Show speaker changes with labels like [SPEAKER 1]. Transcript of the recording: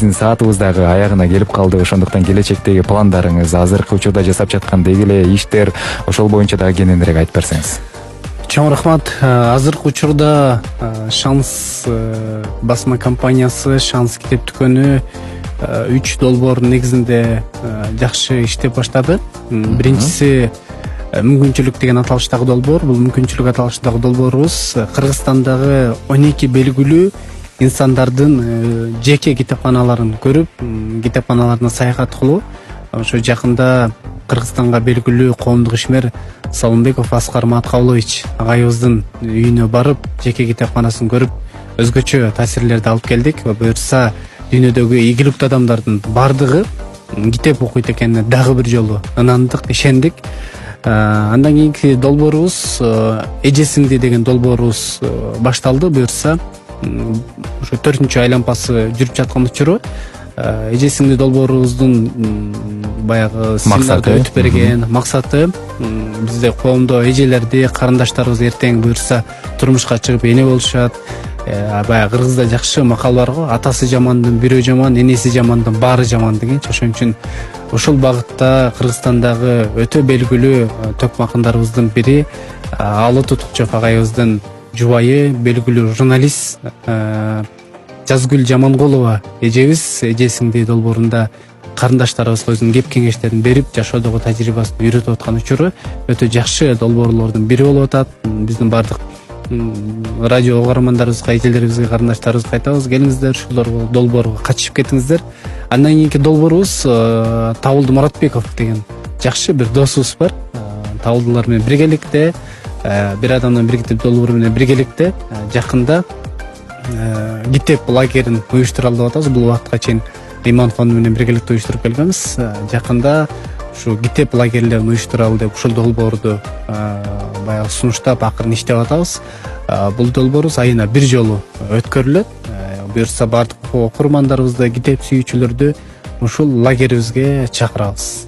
[SPEAKER 1] биздин саатыбыз дагы аягына келип калды. Ошондуктан келечектеги пландарыңыз, азыркы учурда жасап жаткан деги эле иштер, ошол боюнча дагы кененирээк айтып берсеңиз.
[SPEAKER 2] Чоң рахмат. Азыркы учурда Шанс басма компаниясы, Шанс китеп дүкөнү 3 долбоор негизинде жакшы иштеп баштады. Биринчиси мүмкүнчүлүк деген аталыштагы долбоор. Бул мүмкүнчүлүк аталыштагы долбоорубуз Кыргызстандагы 12 белгилүү инсандардын жеке китепканаларын көрүп, китепканаларына саякат кылуу. Ошо жакында Кыргызстанга белгилүү коомдук ишмер Салымбеков Аскар Маткаулович агайыбыздын үйүнө барып, жеке китепканасын көрүп, өзгөчө таасирлерди алып келдик. Буюрса, дүйнөдөгү ийгиликтүү адамдардын бардыгы китеп окуйт экенине дагы бир жолу ынандык, ишендик. Андан кийинки долбоорубуз Эжесиңди деген долбоорубуз башталды. Буюрса, ошо 4-чү айлампасы жүрүп жаткан учуру Эжесиңди долбоорубуздун баягы максаты өтүп берген максаты бизде коомдо эжелерди, карындаштарыбыз эртең буюрса турмушка чыгып эне болушат. Баягы кыргызда жакшы макал бар го, атасы жамандын бирөө жаман, энеси жамандын баары жаман дегенчи. Ошон үчүн ошол багытта Кыргызстандагы өтө белгилүү төкмакындарыбыздын бири Алы Тутукчов агайыбыздын жубайы, белгилүү журналист Жазгүл Жаманголова эжебиз Эжесиңди долбоорунда карындаштарыбызга өзүнүн кеп кеңештерин берип, жашоодогу тажрыйбасын үйрөтүп аткан учуру өтө жакшы долбоорлордун бири болуп атат. Биздин бардык радио угармандарыбызга, эжелерибизге, карындаштарыбызга айтабыз, келиңиздер, ушул долбоорго катышып кетиңиздер. Андан кийинки долбоорубуз Табылды Муратбеков деген жакшы бир досубуз бар. Табылдылар менен биргеликте, бир адамдан бир китеп долбоору менен биргеликте жакында китеп лагерин уюштуралы деп атабыз. Бул убакытка чейин Иман фонду менен биргеликте уюштуруп келгенбиз. Жакында ушу китеп лагерлерин уюштуралы деп ушул долбоорду баягы сунуштап акырын иштеп атабыз. Бул долбоорубуз айына бир жолу өткөрүлөт. Буюрса бардык окурмандарыбызды, китеп сүйүүчүлөрдү ушул лагерибизге чакырабыз.